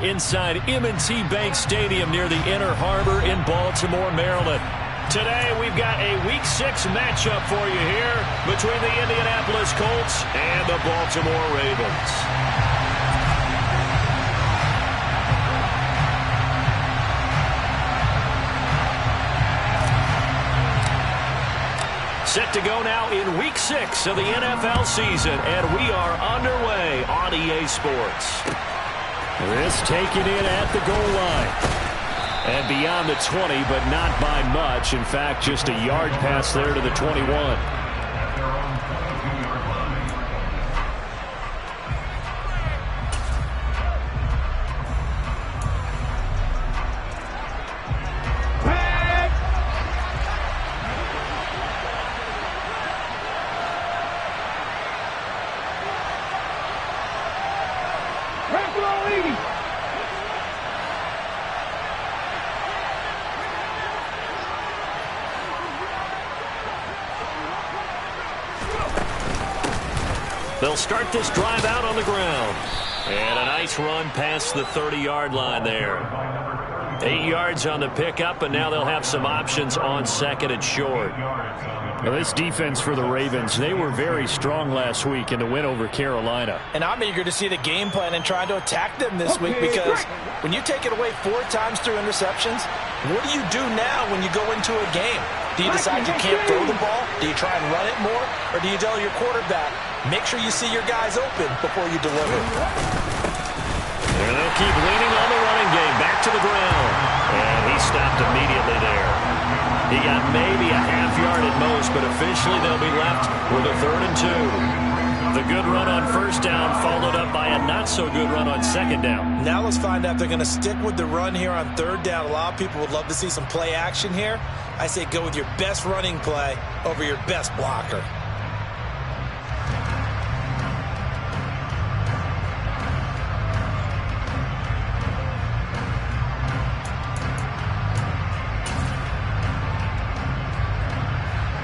Inside M&T Bank Stadium near the Inner Harbor in Baltimore, Maryland. Today, we've got a Week 6 matchup for you here between the Indianapolis Colts and the Baltimore Ravens. Set to go now in Week 6 of the NFL season, and we are underway on EA Sports. This taken in at the goal line. And beyond the 20, but not by much. In fact, just a yard pass there to the 21. They'll start this drive out on the ground. And a nice run past the 30-yard line there. 8 yards on the pickup, and now they'll have some options on second and short. Now this defense for the Ravens, they were very strong last week in the win over Carolina. And I'm eager to see the game plan and trying to attack them this week, because when you take it away 4 times through interceptions, what do you do now when you go into a game? Do you decide you can't throw the ball? Do you try and run it more? Or do you tell your quarterback, make sure you see your guys open before you deliver? And they'll keep leaning on the running game. Back to the ground. And he stopped immediately there. He got maybe a half yard at most, but officially they'll be left with a 3rd and 2. The good run on first down followed up by a not-so-good run on second down. Now let's find out if they're going to stick with the run here on 3rd down. A lot of people would love to see some play action here. I say go with your best running play over your best blocker.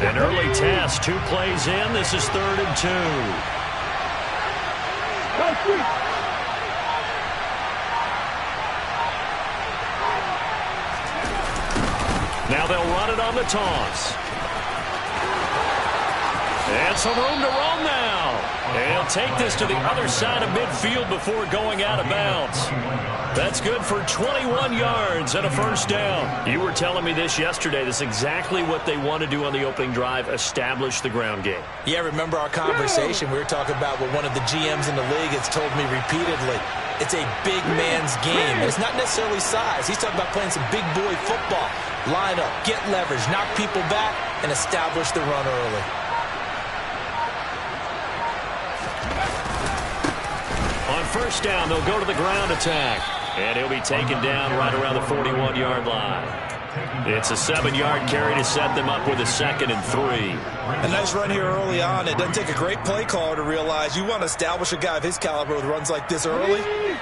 An early task, 2 plays in. This is 3rd and 2. Now they'll run it on the toss. And some room to roam now. And he'll take this to the other side of midfield before going out of bounds. That's good for 21 yards and a first down. You were telling me this yesterday. This is exactly what they want to do on the opening drive, establish the ground game. Yeah, remember our conversation. We were talking about what one of the GMs in the league has told me repeatedly. It's a big man's game. It's not necessarily size. He's talking about playing some big boy football. Line up, get leverage, knock people back, and establish the run early. On first down, they'll go to the ground attack. And he'll be taken down right around the 41-yard line. It's a 7-yard carry to set them up with a 2nd and 3. A nice run here early on. It doesn't take a great play caller to realize you want to establish a guy of his caliber with runs like this early,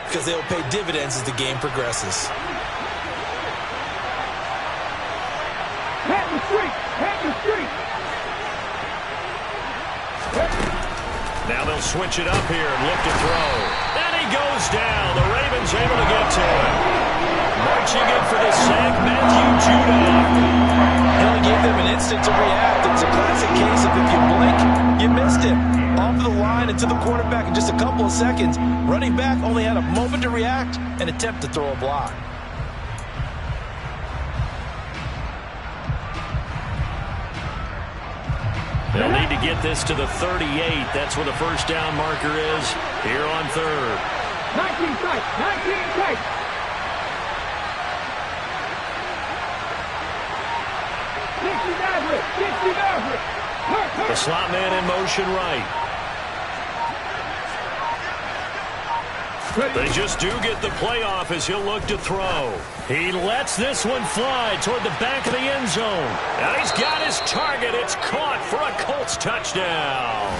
because they'll pay dividends as the game progresses. Now they'll switch it up here and look to throw. And he goes down. The Ravens able to get to him. Marching in for the sack, Matthew Judon. He only gave them an instant to react. It's a classic case of if you blink, you missed him. Off the line and to the quarterback in just a couple of seconds. Running back only had a moment to react and attempt to throw a block. They'll need to get this to the 38. That's where the first down marker is here on 3rd. 19 tight, 19 tight. The slot man in motion right. They just do get the playoff as he'll look to throw. He lets this one fly toward the back of the end zone. And he's got his target. It's caught for a Colts touchdown.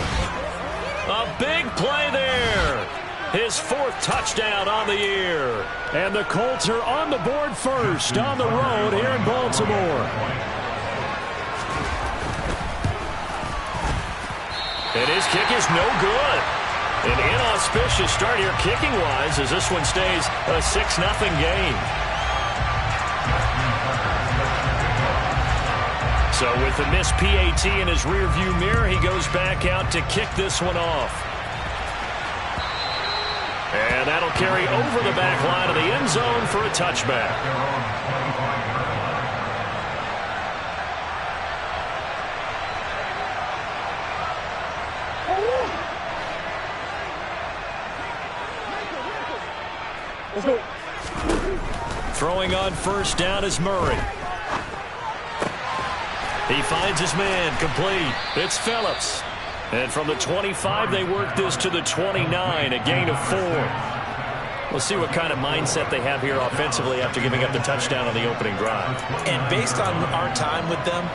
A big play there. His 4th touchdown on the year. And the Colts are on the board first on the road here in Baltimore. And his kick is no good. An inauspicious start here kicking-wise as this one stays a 6-0 game. So with the missed PAT in his rearview mirror, he goes back out to kick this one off. And that'll carry over the back line of the end zone for a touchback. Throwing on first down is Murray. He finds his man, complete. It's Phillips. And from the 25, they work this to the 29, a gain of 4. We'll see what kind of mindset they have here offensively after giving up the touchdown on the opening drive. And based on our time with them,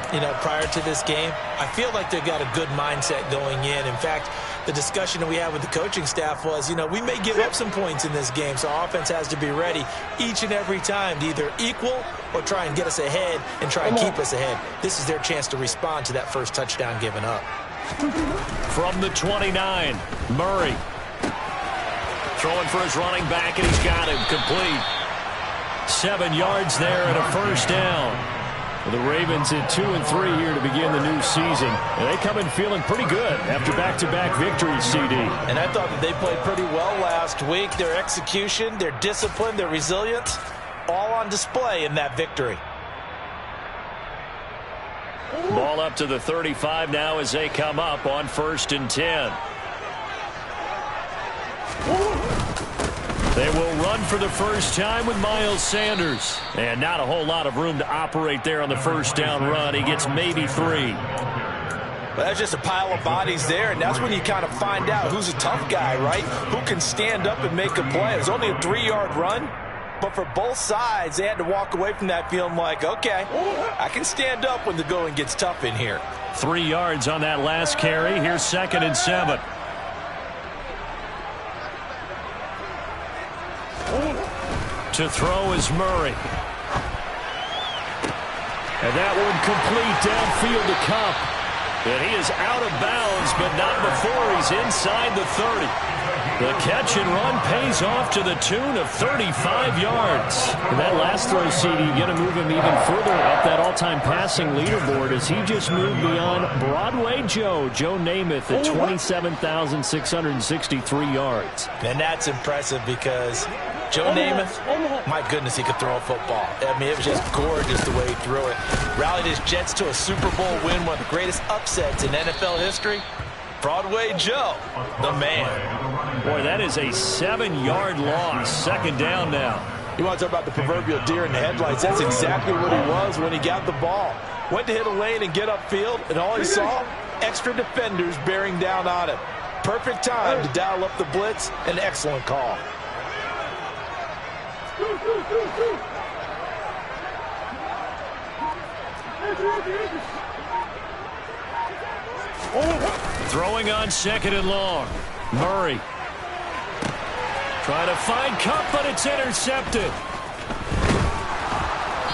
prior to this game, I feel like they've got a good mindset going in. In fact, the discussion that we had with the coaching staff was, we may give up some points in this game, so our offense has to be ready each and every time to either equal or try and get us ahead and try and keep us ahead. This is their chance to respond to that first touchdown given up. From the 29, Murray. Throwing for his running back, and he's got him complete. 7 yards there and a first down. The Ravens at 2-3 here to begin the new season. And they come in feeling pretty good after back-to-back victories, CD. And I thought that they played pretty well last week. Their execution, their discipline, their resilience, all on display in that victory. Ball up to the 35 now as they come up on 1st and 10. They will run for the first time with Miles Sanders. And not a whole lot of room to operate there on the first down run. He gets maybe 3. Well, that's just a pile of bodies there, and that's when you kind of find out who's a tough guy, right? Who can stand up and make a play. It was only a 3-yard run, but for both sides, they had to walk away from that feeling like, okay, I can stand up when the going gets tough in here. 3 yards on that last carry. Here's 2nd and 7. To throw is Murray. And that one complete downfield to Kupp. And he is out of bounds, but not before he's inside the 30. The catch and run pays off to the tune of 35 yards. And that last throw, CD, going to move him even further up that all-time passing leaderboard as he just moved beyond Broadway Joe Namath at 27,663 yards. And that's impressive because Joe Namath, my goodness, he could throw a football. I mean, it was just gorgeous the way he threw it. Rallied his Jets to a Super Bowl win, one of the greatest upsets in NFL history. Broadway Joe, the man. Boy, that is a 7-yard loss. 2nd down now. You want to talk about the proverbial deer in the headlights? That's exactly what he was when he got the ball. Went to hit a lane and get upfield, and all he saw, extra defenders bearing down on him. Perfect time to dial up the blitz. An excellent call. Throwing on 2nd and long. Murray. Trying to find Kupp, but it's intercepted.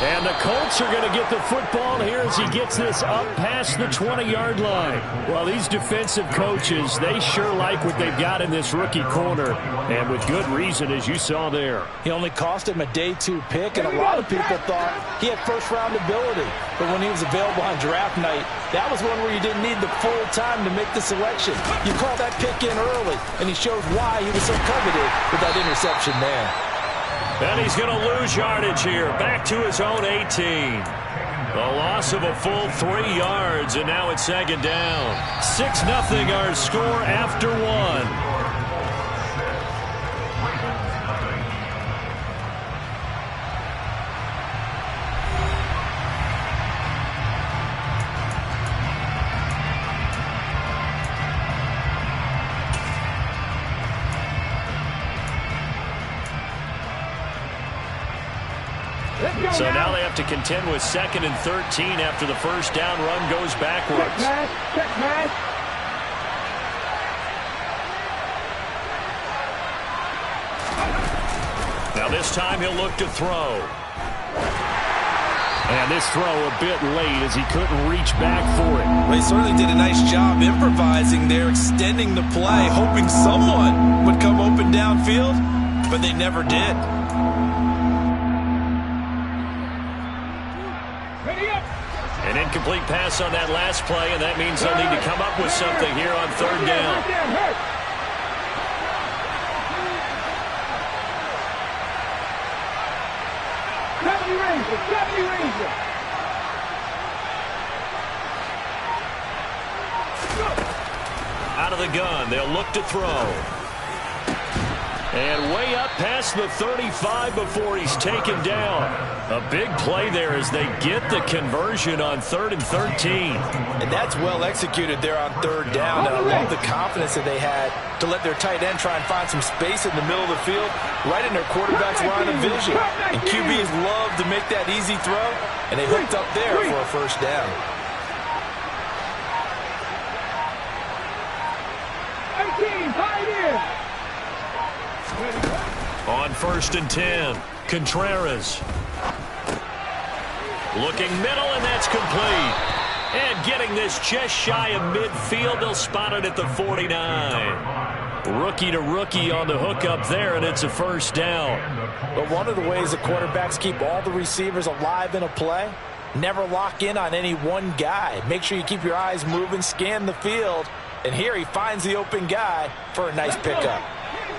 And the Colts are going to get the football here as he gets this up past the 20-yard line. Well, these defensive coaches, they sure like what they've got in this rookie corner, and with good reason, as you saw there. He only cost him a day 2 pick, and a lot of people thought he had first-round ability. But when he was available on draft night, that was one where you didn't need the full time to make the selection. You call that pick in early, and he shows why he was so coveted with that interception there. And he's going to lose yardage here. Back to his own 18. The loss of a full 3 yards, and now it's 2nd down. 6-0 our score after 1. So now they have to contend with 2nd and 13 after the first down run goes backwards. Check pass. Now this time he'll look to throw. And this throw a bit late as he couldn't reach back for it. Well, he certainly did a nice job improvising there, extending the play, hoping someone would come open downfield, but they never did. An incomplete pass on that last play, and that means they'll need to come up with something here on third down. Out of the gun, they'll look to throw. And way up past the 35 before he's taken down. A big play there as they get the conversion on 3rd and 13. And that's well executed there on third down. And I love the confidence that they had to let their tight end try and find some space in the middle of the field, right in their quarterback's line of vision. And QBs love to make that easy throw, and they hooked up there for a first down. 18, tight end. On 1st and 10, Contreras. Looking middle, and that's complete. And getting this just shy of midfield, they'll spot it at the 49. Rookie to rookie on the hook up there, and it's a first down. But one of the ways the quarterbacks keep all the receivers alive in a play, never lock in on any one guy. Make sure you keep your eyes moving, scan the field. And here he finds the open guy for a nice pickup.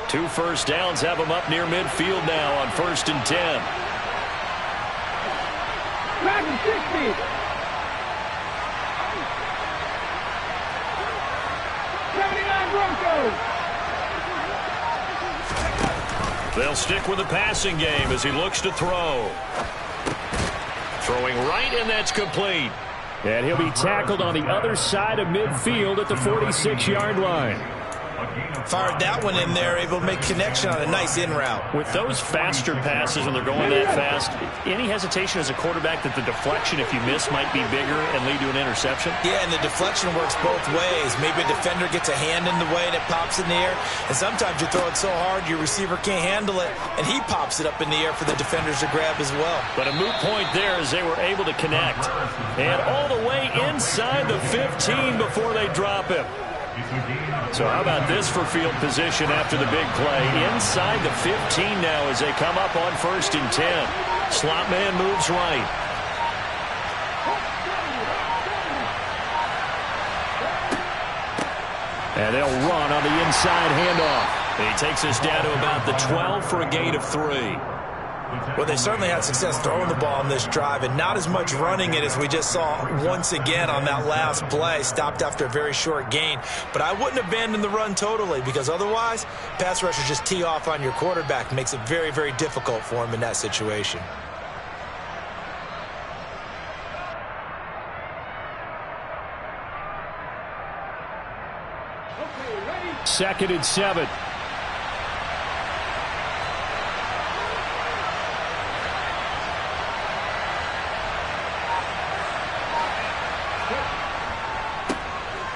2 first downs have him up near midfield now on 1st and 10. Back to 60. 79 Broncos. They'll stick with the passing game as he looks to throw. Throwing right, and that's complete. And he'll be tackled on the other side of midfield at the 46-yard line. Fired that one in there, able to make connection on a nice in route. With those faster passes when they're going that fast, any hesitation as a quarterback that the deflection, if you miss, might be bigger and lead to an interception? Yeah, and the deflection works both ways. Maybe a defender gets a hand in the way and it pops in the air. And sometimes you throw it so hard your receiver can't handle it, and he pops it up in the air for the defenders to grab as well. But a moot point there as they were able to connect. And all the way inside the 15 before they drop him. So how about this for field position after the big play? Inside the 15 now as they come up on 1st and 10. Slot man moves right. And they'll run on the inside handoff. He takes us down to about the 12 for a gain of 3. Well, they certainly had success throwing the ball on this drive, and not as much running it as we just saw once again on that last play. Stopped after a very short gain. But I wouldn't abandon the run totally, because otherwise, pass rushers just tee off on your quarterback. Makes it very, very difficult for him in that situation. Second and 7.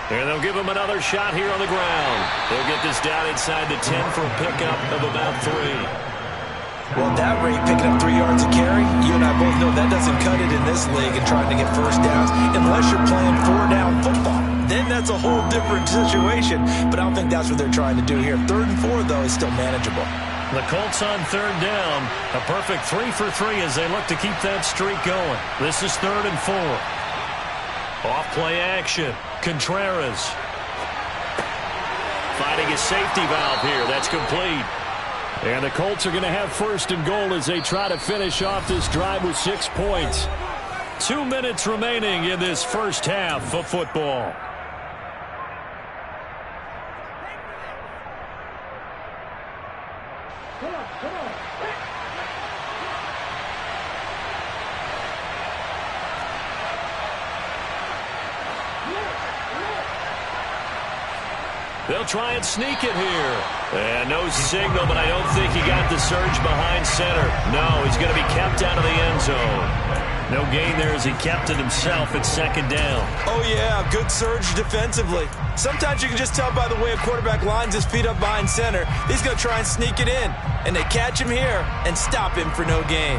And they'll give him another shot here on the ground. They'll get this down inside the 10 for a pickup of about 3. Well, at that rate, picking up 3 yards a carry, you and I both know that doesn't cut it in this league and trying to get first downs unless you're playing 4-down football. Then that's a whole different situation, but I don't think that's what they're trying to do here. 3rd and 4, though, is still manageable. The Colts on 3rd down. A perfect 3 for 3 as they look to keep that streak going. This is 3rd and 4. Off-play action. Contreras. Finding a safety valve here. That's complete. And the Colts are going to have 1st and goal as they try to finish off this drive with 6 points. 2 minutes remaining in this first half of football. They'll try and sneak it here. And no signal, but I don't think he got the surge behind center. No, he's going to be kept out of the end zone. No gain there as he kept it himself at 2nd down. Oh, yeah, good surge defensively. Sometimes you can just tell by the way a quarterback lines his feet up behind center. He's going to try and sneak it in. And they catch him here and stop him for no gain.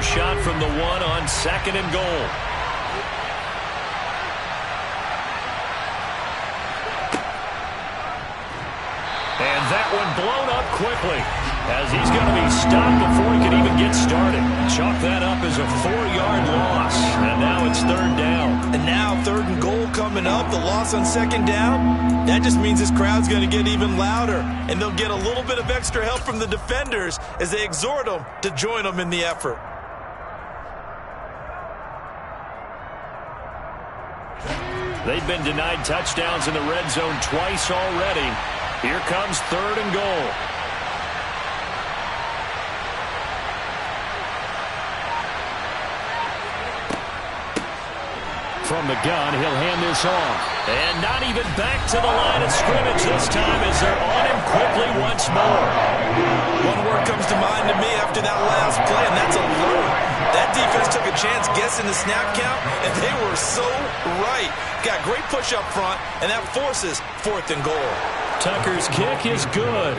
Another shot from the one on 2nd and goal. And that one blown up quickly as he's going to be stopped before he can even get started. Chalk that up as a 4-yard loss, and now it's 3rd down. And now 3rd and goal coming up, the loss on 2nd down. That just means this crowd's going to get even louder, and they'll get a little bit of extra help from the defenders as they exhort them to join them in the effort. They've been denied touchdowns in the red zone twice already. Here comes 3rd and goal. From the gun, he'll hand this off. And not even back to the line of scrimmage this time as they're on him quickly once more. One word comes to mind to me after that last play, and that's alert. That defense took a chance guessing the snap count, and they were so right. Got great push up front, and that forces 4th and goal. Tucker's kick is good.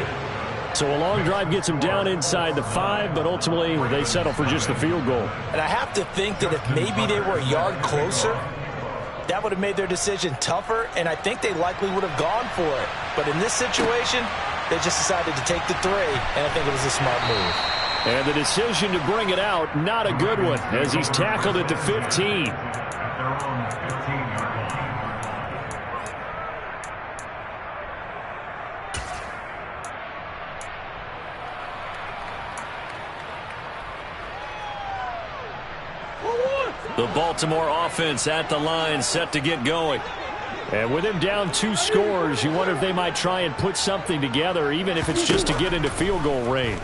So a long drive gets him down inside the 5, but ultimately they settle for just the field goal. And I have to think that if maybe they were a yard closer, that would have made their decision tougher, and I think they likely would have gone for it. But in this situation, they just decided to take the 3, and I think it was a smart move. And the decision to bring it out, not a good one, as he's tackled at the 15. The Baltimore offense at the line, set to get going. And with him down 2 scores, you wonder if they might try and put something together, even if it's just to get into field goal range.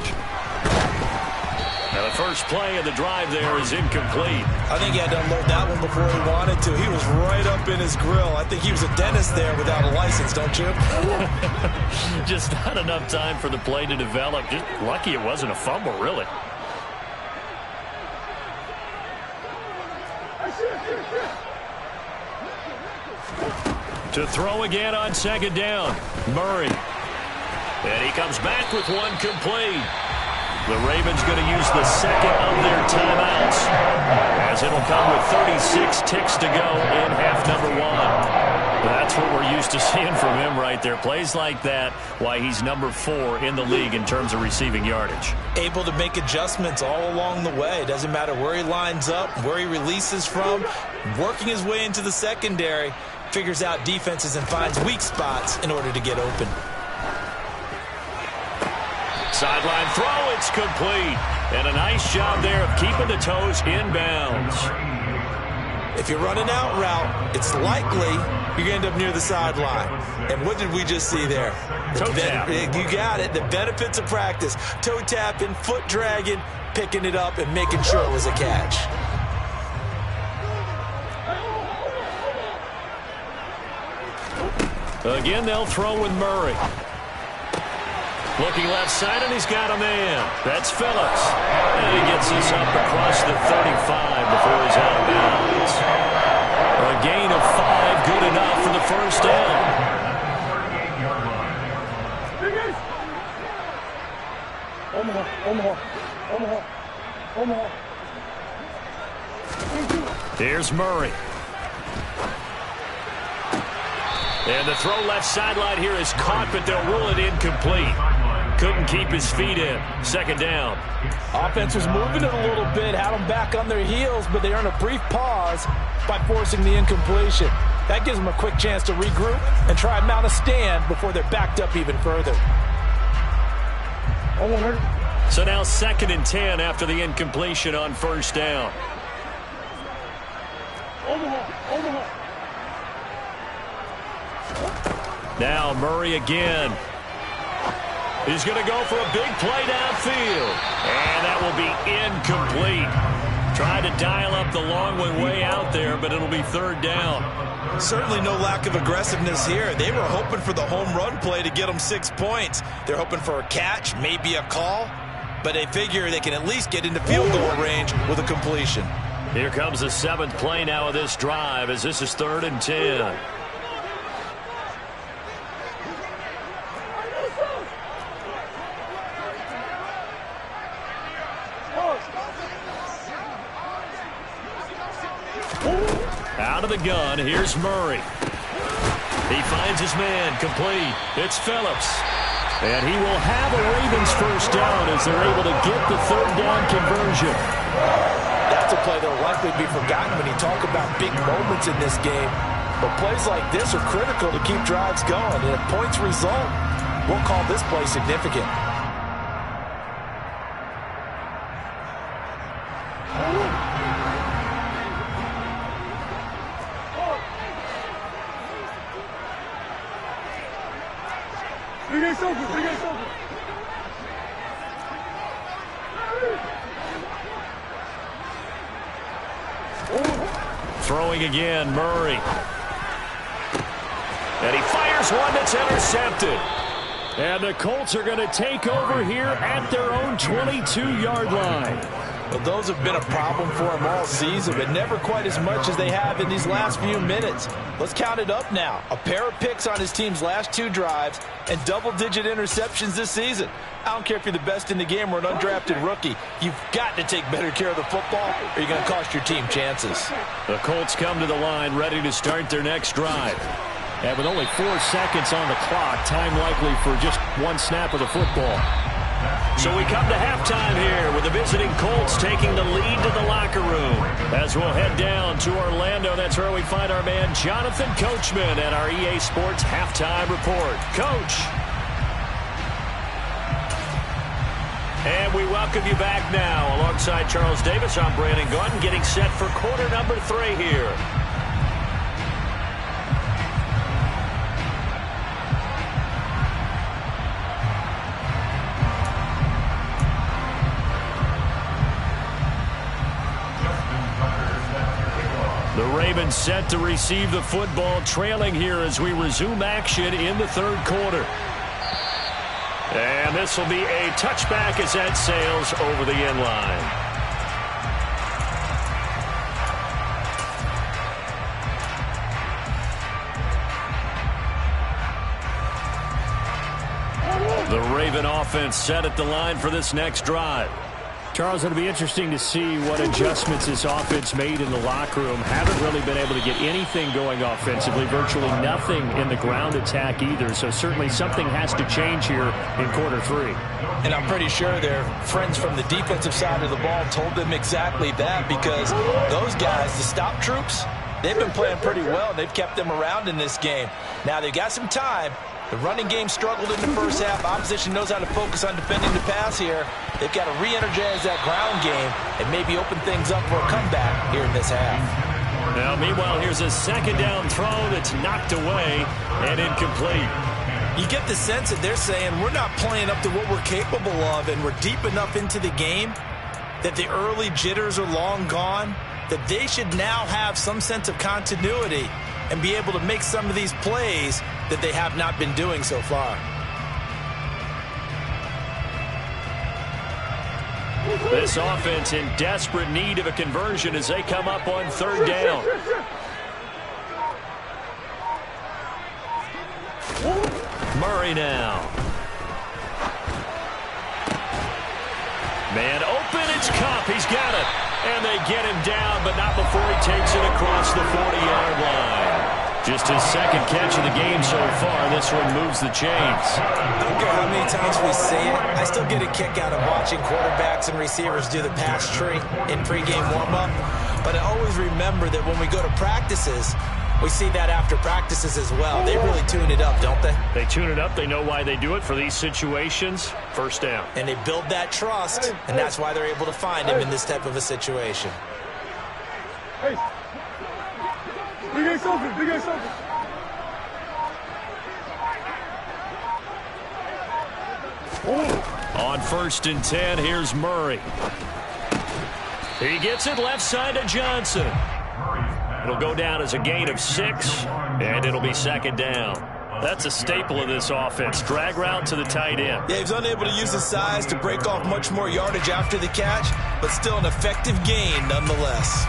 Now the first play of the drive there is incomplete. I think he had to unload that one before he wanted to. He was right up in his grill. I think he was a dentist there without a license, don't you? Just not enough time for the play to develop. Just lucky it wasn't a fumble, really. To throw again on 2nd down, Murray. And he comes back with one complete. The Ravens going to use the 2nd of their timeouts, as it'll come with 36 ticks to go in half number 1. That's what we're used to seeing from him right there. Plays like that, why he's number 4 in the league in terms of receiving yardage. Able to make adjustments all along the way. Doesn't matter where he lines up, where he releases from, working his way into the secondary, figures out defenses and finds weak spots in order to get open. Sideline throw, it's complete. And a nice job there of keeping the toes inbounds. If you're running out route, it's likely you're going to end up near the sideline. And what did we just see there? Toe tap. You got it. The benefits of practice. Toe tapping, foot dragging, picking it up, and making sure it was a catch. Again, they'll throw with Murray. Looking left side, and he's got a man. That's Phillips. And he gets this up across the 35 before he's out of bounds. A gain of 5, good enough for the first down. Omaha. Here's Murray. And the throw left sideline here is caught, but they'll rule it incomplete. Couldn't keep his feet in. 2nd down. Offense was moving it a little bit, had them back on their heels, but they earned a brief pause by forcing the incompletion. That gives them a quick chance to regroup and try and mount a stand before they're backed up even further. So now 2nd and 10 after the incompletion on 1st down. Omaha. Now Murray again. He's going to go for a big play downfield. And that will be incomplete. Trying to dial up the long one way out there, but it'll be 3rd down. Certainly no lack of aggressiveness here. They were hoping for the home run play to get them 6 points. They're hoping for a catch, maybe a call, but they figure they can at least get into field goal range with a completion. Here comes the 7th play now of this drive, as this is 3rd and 10. Out of the gun, here's Murray. He finds his man, complete. It's Phillips. And he will have a Ravens first down as they're able to get the third down conversion. That's a play that will likely be forgotten when you talk about big moments in this game. But plays like this are critical to keep drives going. And if points result, we'll call this play significant. Throwing again, Murray. And he fires one that's intercepted. And the Colts are going to take over here at their own 22-yard line. Well, those have been a problem for him all season, but never quite as much as they have in these last few minutes. Let's count it up now. A pair of picks on his team's last 2 drives and double-digit interceptions this season. I don't care if you're the best in the game or an undrafted rookie. You've got to take better care of the football or you're going to cost your team chances. The Colts come to the line ready to start their next drive. And with only 4 seconds on the clock, time likely for just one snap of the football. So we come to halftime here with the visiting Colts taking the lead to the locker room. As we'll head down to Orlando, that's where we find our man Jonathan Coachman at our EA Sports Halftime Report. Coach. And we welcome you back now. Alongside Charles Davis, I'm Brandon Gaudin, getting set for quarter number 3 here. The Ravens set to receive the football, trailing here as we resume action in the third quarter. And this will be a touchback as that sails over the end line. The Raven offense set at the line for this next drive. Charles, it'll be interesting to see what adjustments this offense made in the locker room. Haven't really been able to get anything going offensively, virtually nothing in the ground attack either. So certainly something has to change here in quarter 3. And I'm pretty sure their friends from the defensive side of the ball told them exactly that, because those guys, the stop troops, they've been playing pretty well. They've kept them around in this game. Now they've got some time. The running game struggled in the first half. Opposition knows how to focus on defending the pass here. They've got to re-energize that ground game and maybe open things up for a comeback here in this half. Now, meanwhile, here's a second down throw that's knocked away and incomplete. You get the sense that they're saying we're not playing up to what we're capable of, and we're deep enough into the game that the early jitters are long gone, that they should now have some sense of continuity and be able to make some of these plays that they have not been doing so far. This offense in desperate need of a conversion as they come up on third down. Murray now. Man open, it's Kupp. He's got it. And they get him down, but not before he takes it across the 40-yard line. Just his second catch of the game so far. This one moves the chains. I don't care how many times we say it, I still get a kick out of watching quarterbacks and receivers do the pass tree in pregame warm-up. But I always remember that when we go to practices, we see that after practices as well. They really tune it up, don't they? They tune it up. They know why they do it for these situations. First down. And they build that trust, and that's why they're able to find him in this type of a situation. Hey. Big Ace open. Big Ace open. On 1st and 10, here's Murray. He gets it left side to Johnson. It'll go down as a gain of 6, and it'll be second down. That's a staple of this offense. Drag route to the tight end. Yeah, he's unable to use his size to break off much more yardage after the catch, but still an effective gain nonetheless.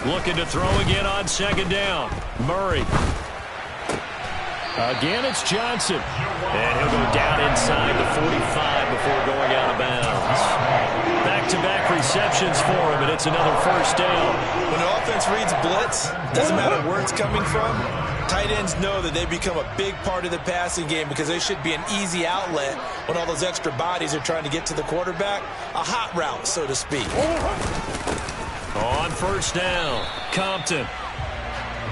Looking to throw again on second down. Murray. Again, it's Johnson. And he'll go down inside the 45 before going out of bounds. Back-to-back receptions for him, and it's another first down. When the offense reads blitz, doesn't matter where it's coming from, tight ends know that they become a big part of the passing game because they should be an easy outlet when all those extra bodies are trying to get to the quarterback. A hot route, so to speak. On first down, Compton.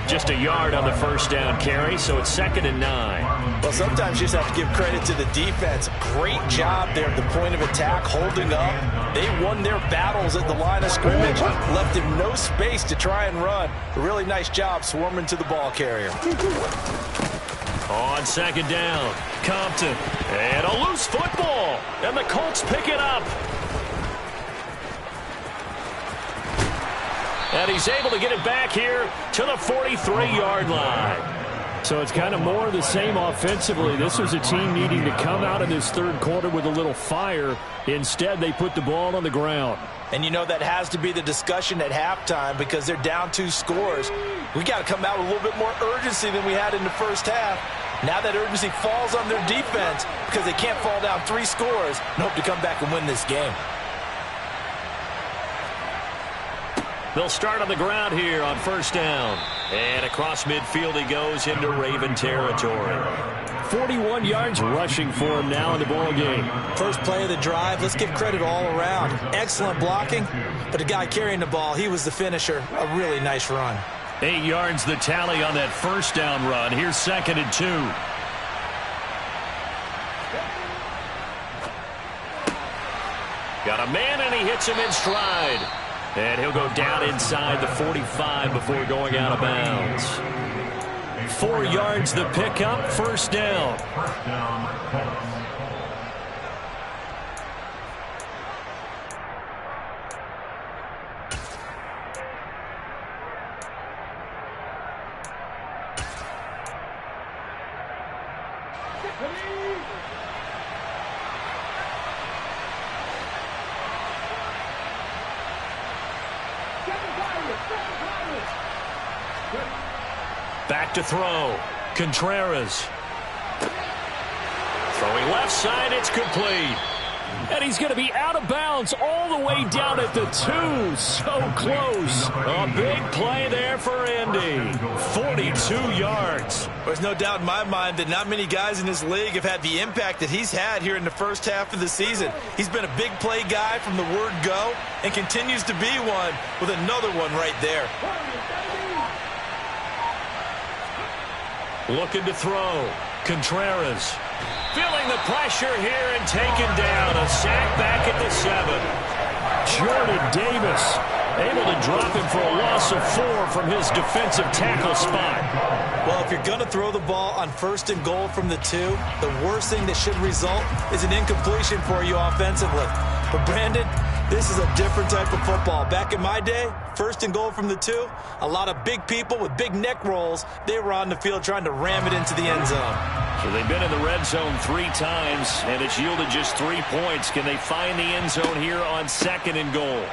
Just a yard on the first down carry, so it's 2nd and 9. Well, sometimes you just have to give credit to the defense. Great job there at the point of attack, holding up. They won their battles at the line of scrimmage, left him no space to try and run. A really nice job swarming to the ball carrier. On 2nd down, Compton. And a loose football, and the Colts pick it up. And he's able to get it back here to the 43-yard line. So it's kind of more of the same offensively. This was a team needing to come out of this third quarter with a little fire. Instead, they put the ball on the ground. And you know that has to be the discussion at halftime because they're down 2 scores. We got to come out with a little bit more urgency than we had in the first half. Now that urgency falls on their defense because they can't fall down 3 scores and hope to come back and win this game. They'll start on the ground here on first down. And across midfield he goes into Raven territory. 41 yards rushing for him now in the ball game. First play of the drive, let's give credit all around. Excellent blocking, but the guy carrying the ball, he was the finisher. A really nice run. 8 yards the tally on that first down run. Here's 2nd and 2. Got a man, and he hits him in stride. And he'll go down inside the 45 before going out of bounds. 4 yards the pickup, first down. Back to throw. Contreras. Throwing left side, it's complete. And he's going to be out of bounds all the way down at the 2. So close. A big play there for Indy. 42 yards. There's no doubt in my mind that not many guys in this league have had the impact that he's had here in the first half of the season. He's been a big play guy from the word go and continues to be one with another one right there. Looking to throw. Contreras. Feeling the pressure here and taken down. A sack back at the 7. Jordan Davis able to drop him for a loss of 4 from his defensive tackle spot. Well, if you're going to throw the ball on 1st and goal from the 2, the worst thing that should result is an incompletion for you offensively. But Brandon, this is a different type of football. Back in my day, 1st and goal from the 2, a lot of big people with big neck rolls, they were on the field trying to ram it into the end zone. So they've been in the red zone 3 times, and it's yielded just 3 points. Can they find the end zone here on 2nd and goal?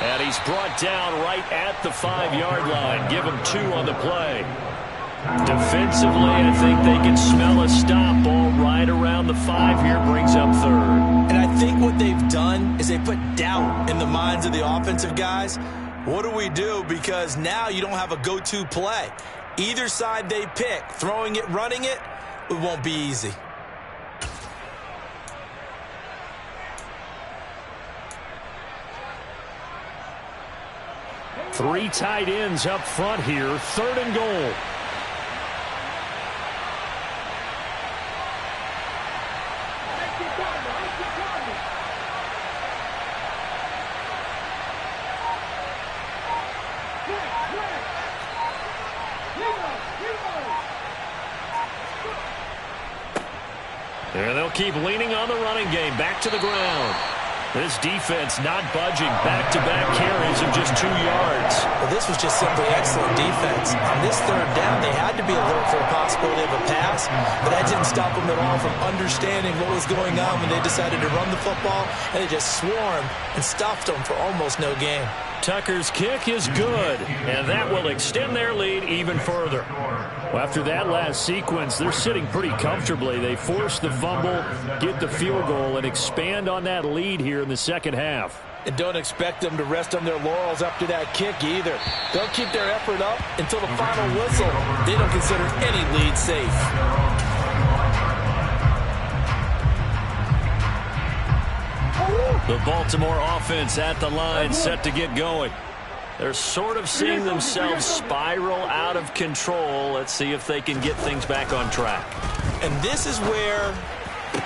And he's brought down right at the 5-yard line. Give him 2 on the play. Defensively, I think they can smell a stop. Ball right around the 5 here, brings up 3rd. And I think what they've done is they put doubt in the minds of the offensive guys. What do we do? Because now you don't have a go-to play. Either side they pick, throwing it, running it, it won't be easy. Three tight ends up front here, 3rd and goal. And they'll keep leaning on the running game. Back to the ground. This defense not budging. Back-to-back carries of just 2 yards. Well, this was just simply excellent defense. On this 3rd down, they had to be alert for a possibility of a pass, but that didn't stop them at all from understanding what was going on when they decided to run the football, and they just swarmed and stopped them for almost no gain. Tucker's kick is good, and that will extend their lead even further. Well, after that last sequence, they're sitting pretty comfortably. They force the fumble, get the field goal, and expand on that lead here in the second half. And don't expect them to rest on their laurels after that kick either. They'll keep their effort up until the final whistle. They don't consider any lead safe. The Baltimore offense at the line, set to get going. They're sort of seeing themselves spiral out of control. Let's see if they can get things back on track. And this is where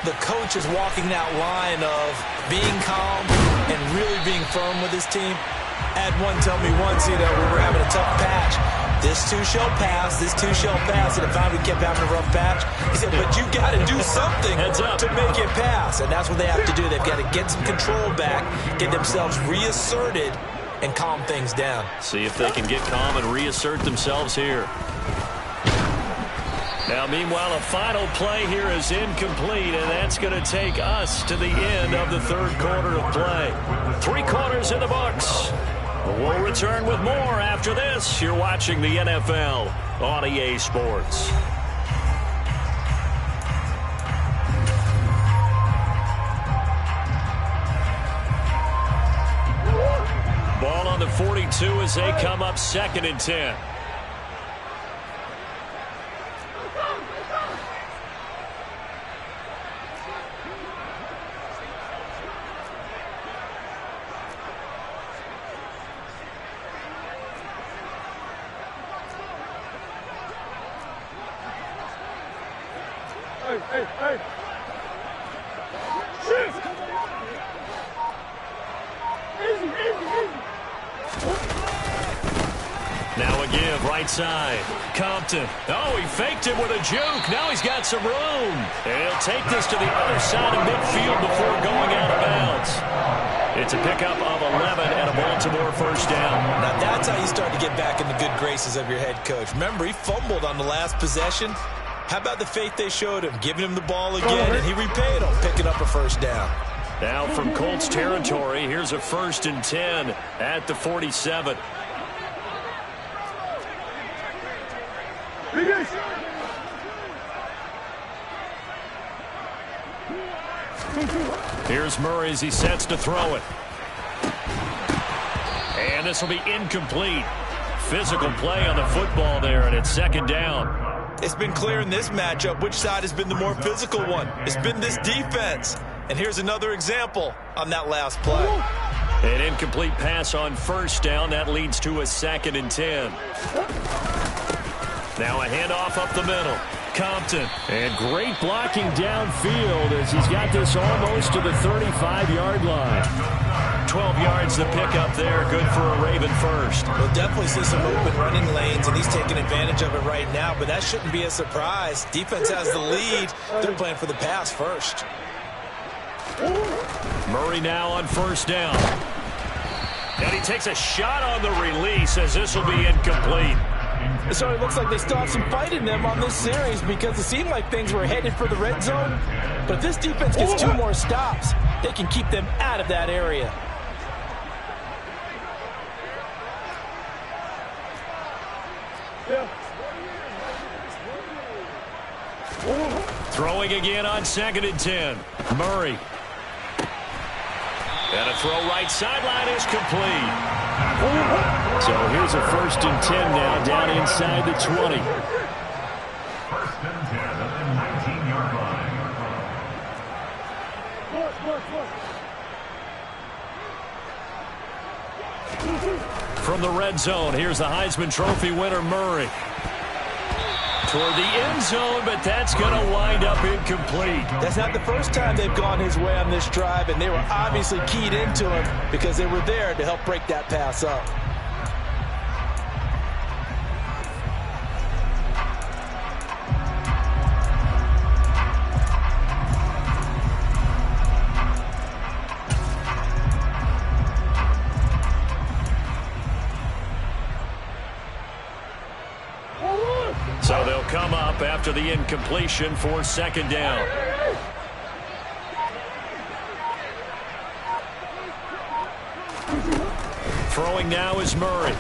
the coach is walking that line of being calm and really being firm with his team. Had one tell me once, we were having a tough patch. This too shall pass, this too shall pass. And if we kept having a rough patch, he said, but you got to do something to make it pass. And that's what they have to do. They've got to get some control back, get themselves reasserted, and calm things down. See if they can get calm and reassert themselves here. Now, meanwhile, a final play here is incomplete, and that's going to take us to the end of the third quarter of play. 3 quarters in the books. We'll return with more after this. You're watching the NFL on EA Sports. Ball on the 42 as they come up 2nd and 10. Hey. Shift. Easy. Now a give, right side. Compton. Oh, he faked it with a juke. Now he's got some room. And he'll take this to the other side of midfield before going out of bounds. It's a pickup of 11 and a Baltimore first down. Now that's how you start to get back in the good graces of your head coach. Remember, he fumbled on the last possession. How about the faith they showed him, giving him the ball again, and he repaid them, picking up a first down. Now from Colts territory, here's a 1st and 10 at the 47. Here's Murray as he sets to throw it. And this will be incomplete. Physical play on the football there, and it's 2nd down. It's been clear in this matchup which side has been the more physical one. It's been this defense. And here's another example on that last play. An incomplete pass on 1st down. That leads to a 2nd and 10. Now a handoff up the middle. Compton. And great blocking downfield as he's got this almost to the 35-yard line. 12 yards to pick up there. Good for a Raven first. We'll definitely see some open running lanes, and he's taking advantage of it right now, but that shouldn't be a surprise. Defense has the lead. They're playing for the pass first. Murray now on 1st down. And he takes a shot on the release as this will be incomplete. So it looks like they still have some fight in them on this series because it seemed like things were headed for the red zone. But if this defense gets 2 more stops, they can keep them out of that area. Throwing again on 2nd and 10. Murray. And a throw right sideline is complete. So here's a 1st and 10 now down inside the 20. 1st and 10 at the 19-yard line. From the red zone, here's the Heisman Trophy winner, Murray. Toward the end zone, but that's going to wind up incomplete. That's not the first time they've gone his way on this drive, and they were obviously keyed into him because they were there to help break that pass up. So they'll come up after the incompletion for 2nd down. Throwing now is Murray.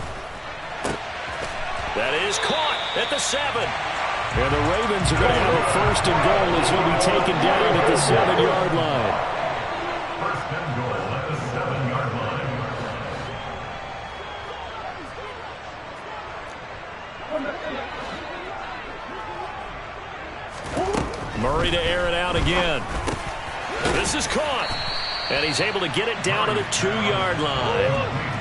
That is caught at the 7. And the Ravens are going to have a 1st and goal as he'll be taken down at the 7-yard line. 1st and goal at the 7-yard line. Murray to air it out again. This is caught. And he's able to get it down to the 2-yard line.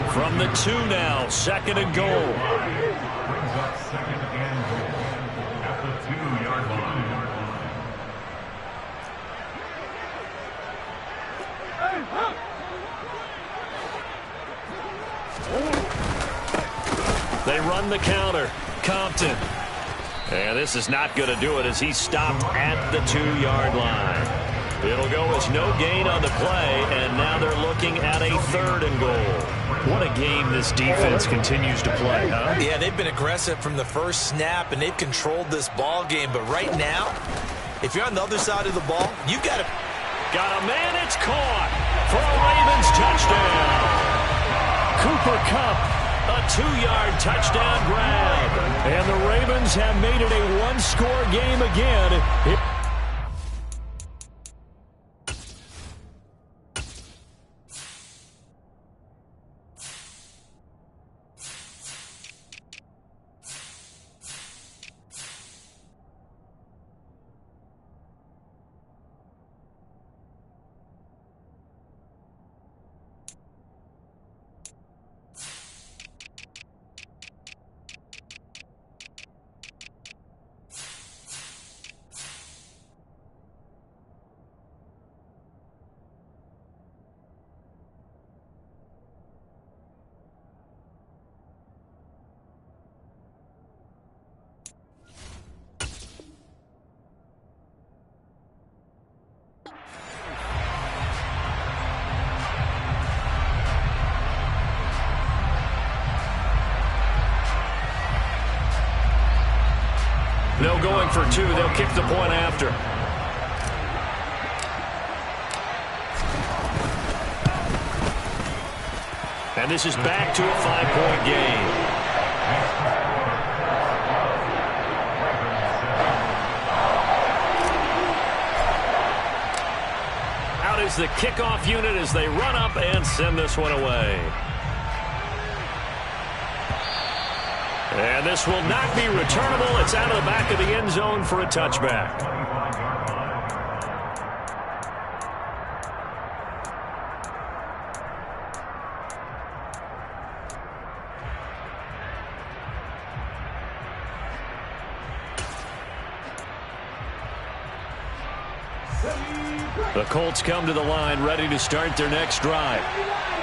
From the 2 now, 2nd and goal. Brings up 2nd and goal at the 2-yard line. They run the counter. Compton. And this is not going to do it as he's stopped at the 2-yard line. It'll go as no gain on the play, and now they're looking at a 3rd and goal. What a game this defense continues to play, huh? Yeah, they've been aggressive from the first snap, and they've controlled this ball game. But right now, if you're on the other side of the ball, you've got to... Got a man, it's caught for a Ravens touchdown. Cooper Kupp, a 2-yard touchdown grab. And the Ravens have made it a 1-score game again. No going for 2. They'll kick the point after. And this is back to a 5-point game. Out is the kickoff unit as they run up and send this one away. And this will not be returnable. It's out of the back of the end zone for a touchback. The Colts come to the line ready to start their next drive.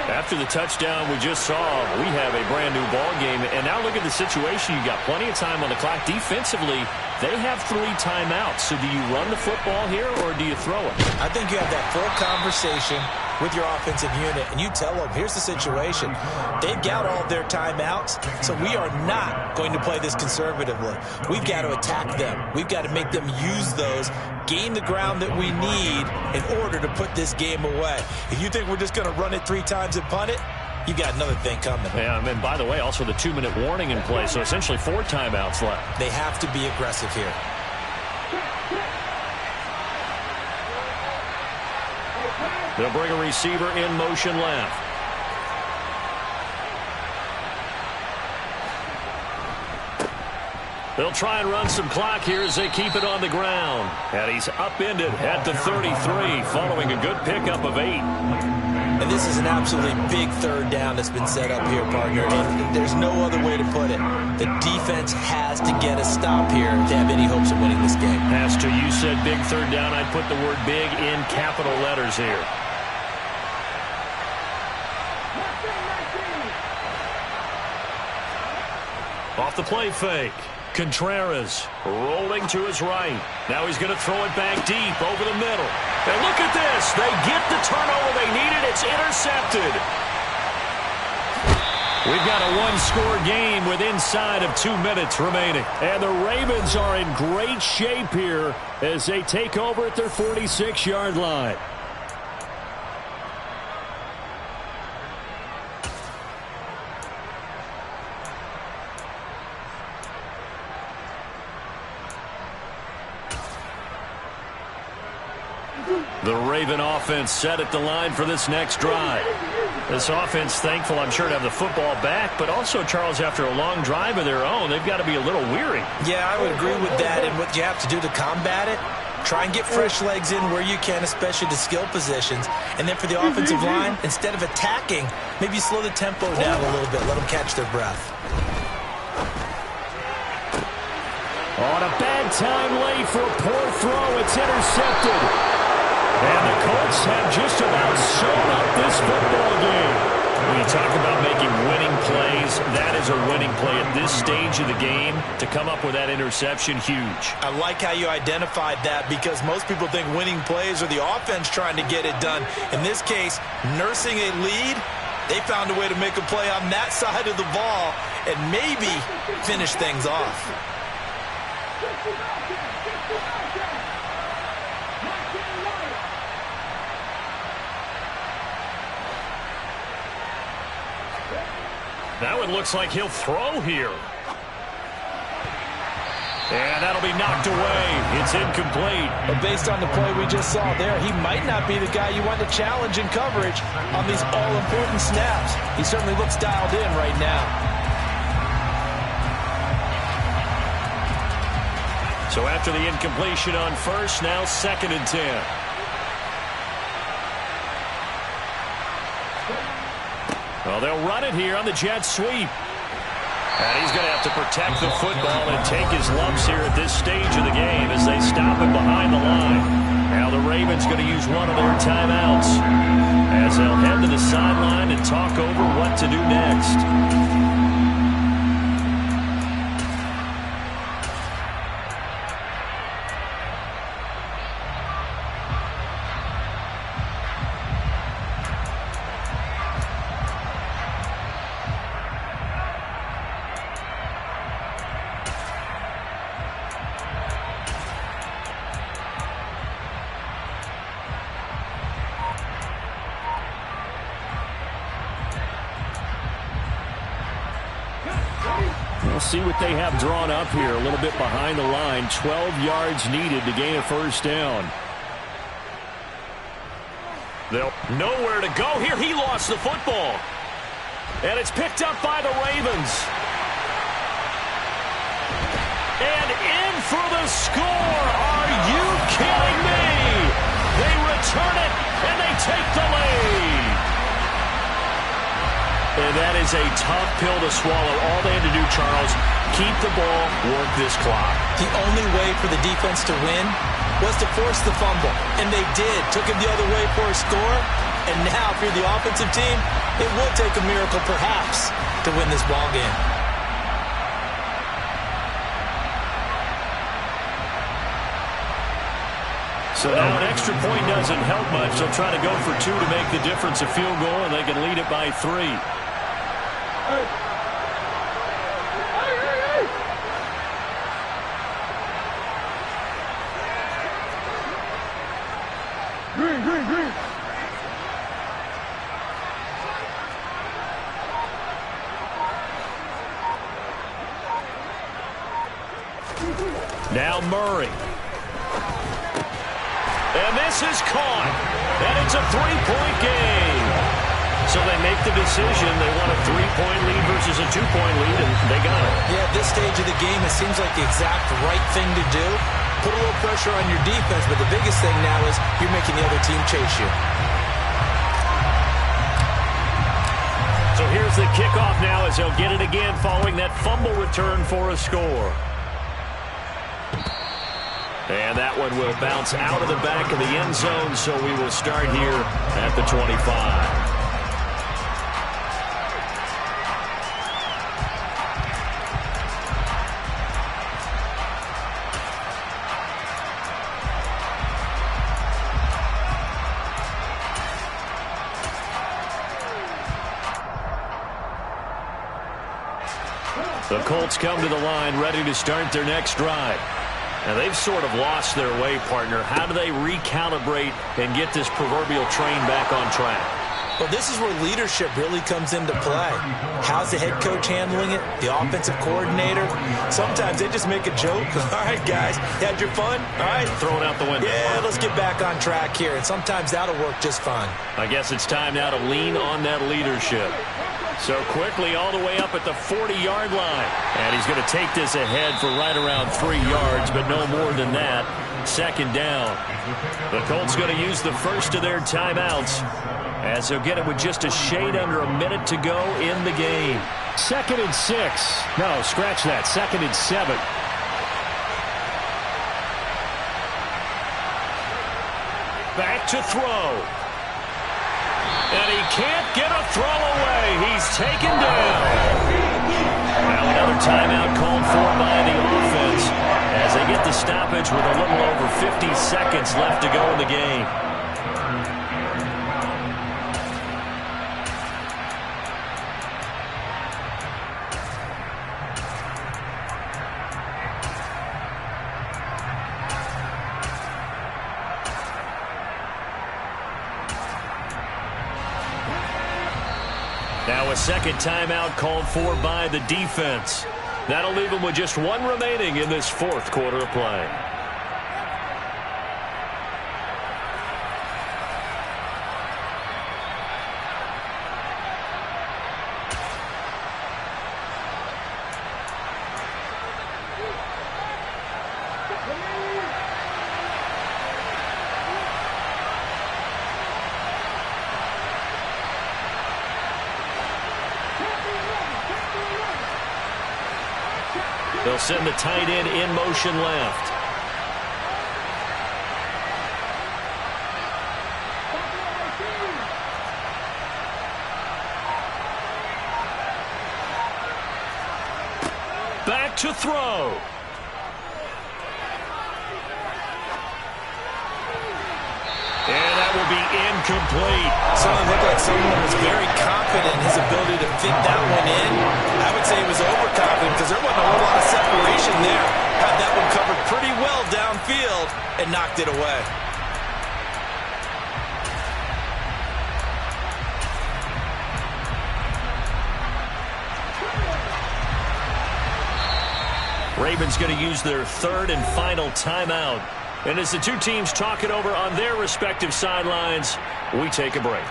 After the touchdown we just saw, we have a brand new ball game. And now look at the situation. You got plenty of time on the clock. Defensively, they have 3 timeouts. So do you run the football here or do you throw it? I think you have that full conversation with your offensive unit, and you tell them, here's the situation. They've got all their timeouts, so we are not going to play this conservatively. We've got to attack them. We've got to make them use those, gain the ground that we need in order to put this game away. If you think we're just going to run it 3 times and punt it, you got another thing coming. Yeah, and by the way, also the 2-minute warning in play, so essentially 4 timeouts left. They have to be aggressive here. They'll bring a receiver in motion left. They'll try and run some clock here as they keep it on the ground. And he's upended at the 33 following a good pickup of 8. And this is an absolutely big 3rd down that's been set up here, partner. And there's no other way to put it. The defense has to get a stop here to have any hopes of winning this game. As to you said big 3rd down, I'd put the word big in capital letters here. Off the play fake. Contreras rolling to his right. Now he's going to throw it back deep over the middle. And look at this. They get the turnover they needed. It's intercepted. We've got a 1-score game with inside of 2 minutes remaining. And the Ravens are in great shape here as they take over at their 46-yard line. The Raven offense set at the line for this next drive. This offense thankful, I'm sure, to have the football back, but also, Charles, after a long drive of their own, they've got to be a little weary. Yeah, I would agree with that, and what you have to do to combat it, try and get fresh legs in where you can, especially the skill positions. And then for the offensive line, instead of attacking, maybe slow the tempo down a little bit, let them catch their breath. On a bad time late for a poor throw, it's intercepted. And the Colts have just about sewn up this football game. When you talk about making winning plays, that is a winning play at this stage of the game. To come up with that interception, huge. I like how you identified that, because most people think winning plays are the offense trying to get it done. In this case, nursing a lead, they found a way to make a play on that side of the ball and maybe finish things off. That one looks like he'll throw here. And that'll be knocked away. It's incomplete. But based on the play we just saw there, he might not be the guy you want to challenge in coverage on these all-important snaps. He certainly looks dialed in right now. So after the incompletion on first, now 2nd and 10. Well, they'll run it here on the jet sweep. And he's going to have to protect the football and take his lumps here at this stage of the game as they stop him behind the line. Now the Ravens going to use one of their timeouts as they'll head to the sideline and talk over what to do next. We'll see what they have drawn up here. A little bit behind the line. 12 yards needed to gain a first down. They'll nowhere to go here. He lost the football. And it's picked up by the Ravens. And in for the score. Are you kidding me? They return it, and they take the lead. And that is a tough pill to swallow. All they had to do, Charles, keep the ball, work this clock. The only way for the defense to win was to force the fumble. And they did. Took him the other way for a score. And now, if you're the offensive team, it will take a miracle, perhaps, to win this ball game. So now an extra point doesn't help much. They'll try to go for 2 to make the difference a field goal, and they can lead it by 3. Green. Now Murray. And this is caught. And it's a 3-point game. So they make the decision. They want a 3-point lead versus a 2-point lead, and they got it. Yeah, at this stage of the game, it seems like the exact right thing to do. Put a little pressure on your defense, but the biggest thing now is you're making the other team chase you. So here's the kickoff now as they'll get it again following that fumble return for a score. And that one will bounce out of the back of the end zone, so we will start here at the 25. The Colts come to the line ready to start their next drive. Now, they've sort of lost their way, partner. How do they recalibrate and get this proverbial train back on track? Well, this is where leadership really comes into play. How's the head coach handling it? The offensive coordinator? Sometimes they just make a joke. All right, guys, had your fun? All right. Throw it out the window. Yeah, let's get back on track here. And sometimes that'll work just fine. I guess it's time now to lean on that leadership. So quickly all the way up at the 40-yard line. And he's going to take this ahead for right around 3 yards, but no more than that. Second down. The Colts going to use the first of their timeouts, as they'll get it with just a shade under a minute to go in the game. 2nd and 6. No, scratch that. 2nd and 7. Back to throw. And he can't get a throw away. He's taken down. Now another timeout called for by the offense, as they get the stoppage with a little over 50 seconds left to go in the game. Now a second timeout called for by the defense. That'll leave them with just one remaining in this fourth quarter of play. They'll send the tight end in motion left. Back to throw. And that will be incomplete. Certainly looked like someone was very confident in his ability to fit that one in. I would say he was overconfident because there wasn't a whole lot of separation there. Had that one covered pretty well downfield and knocked it away. Ravens going to use their third and final timeout. And as the two teams talk it over on their respective sidelines, we take a break.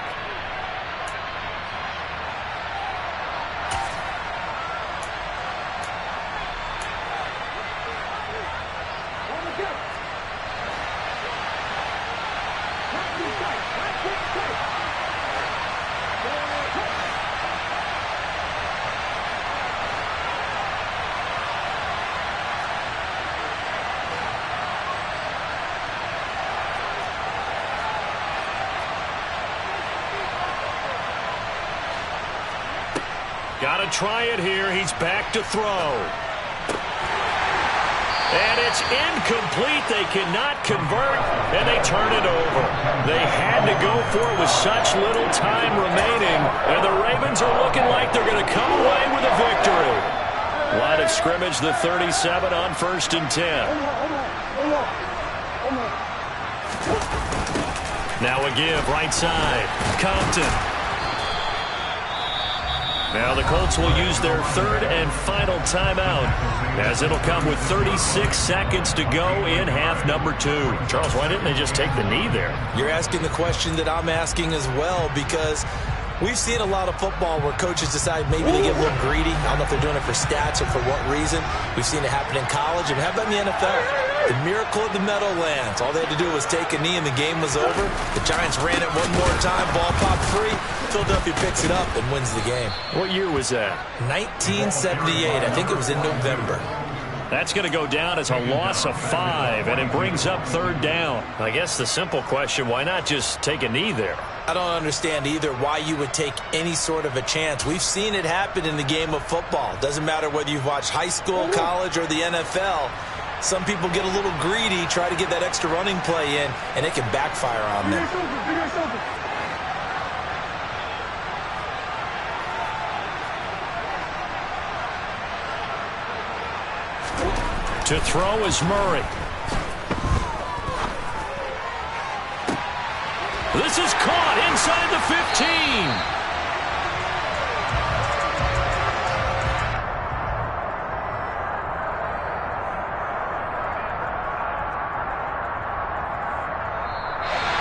Got to try it here. He's back to throw. And it's incomplete. They cannot convert, and they turn it over. They had to go for it with such little time remaining, and the Ravens are looking like they're going to come away with a victory. Line of scrimmage, the 37 on 1st and 10. Now a give, right side. Compton. Now the Colts will use their third and final timeout, as it'll come with 36 seconds to go in half number 2. Charles, why didn't they just take the knee there? You're asking the question that I'm asking as well, because we've seen a lot of football where coaches decide maybe they get a little greedy. I don't know if they're doing it for stats or for what reason. We've seen it happen in college, and how about in the NFL? The miracle of the Meadowlands. All they had to do was take a knee, and the game was over. The Giants ran it one more time. Ball popped free. Philadelphia picks it up and wins the game. What year was that? 1978. I think it was in November. That's going to go down as a loss of 5, and it brings up third down. I guess the simple question, why not just take a knee there? I don't understand either why you would take any sort of a chance. We've seen it happen in the game of football. Doesn't matter whether you've watched high school, college, or the NFL. Some people get a little greedy, try to get that extra running play in, and it can backfire on them. To throw is Murray. This is caught inside the 15.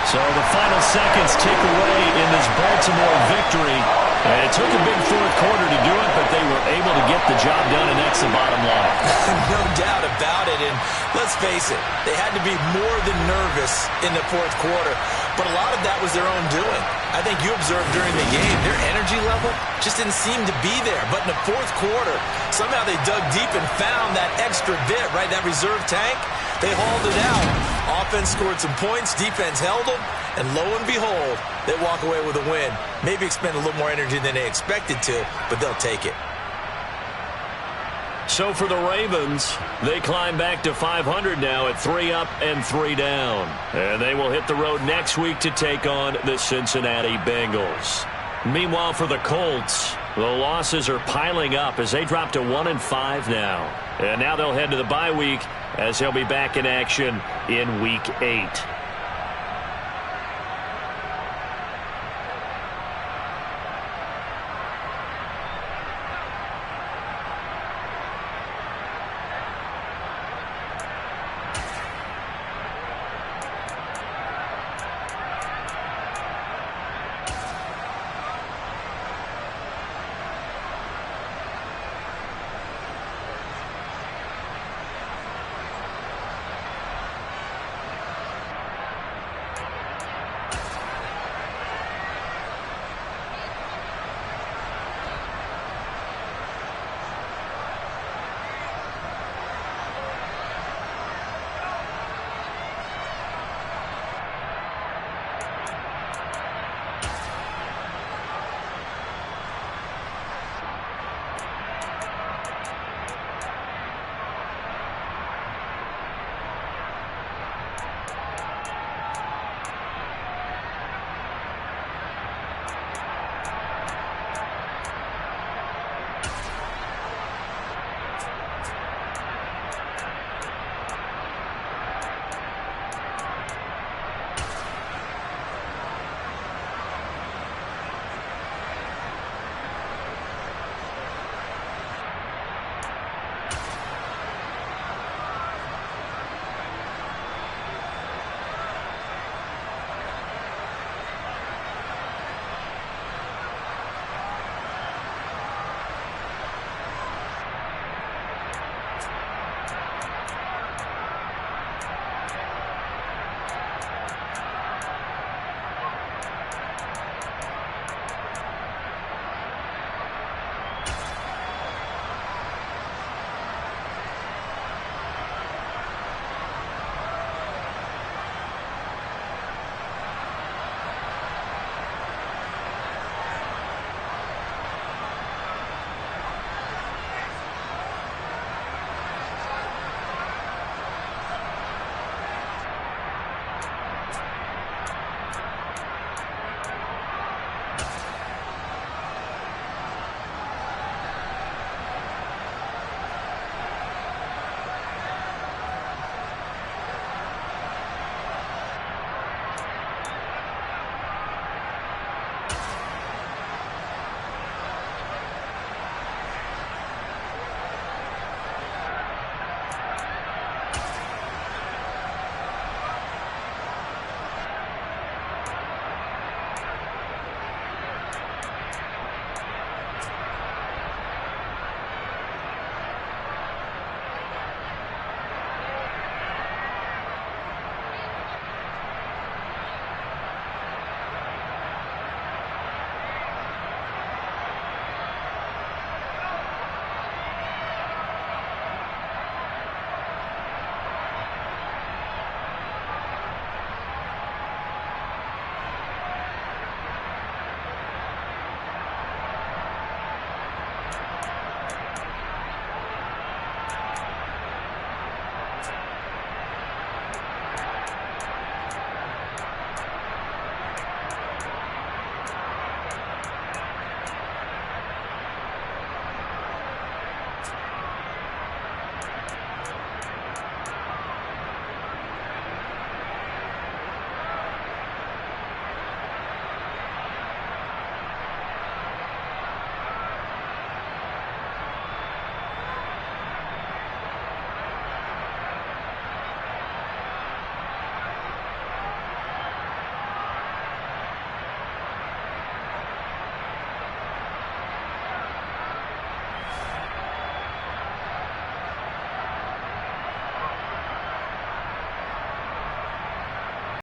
So the final seconds tick away in this Baltimore victory. And it took a big fourth quarter to do it, but they were able to get the job done, and that's the bottom line. No doubt about it. And let's face it, they had to be more than nervous in the fourth quarter. But a lot of that was their own doing. I think you observed during the game, their energy level just didn't seem to be there. But in the fourth quarter, somehow they dug deep and found that extra bit, right, that reserve tank. They hauled it out. Offense scored some points. Defense held them. And lo and behold, they walk away with a win. Maybe expend a little more energy than they expected to, but they'll take it. So for the Ravens, they climb back to 500 now at 3 up and 3 down. And they will hit the road next week to take on the Cincinnati Bengals. Meanwhile, for the Colts, the losses are piling up as they drop to 1-5 now. And now they'll head to the bye week as they'll be back in action in Week 8.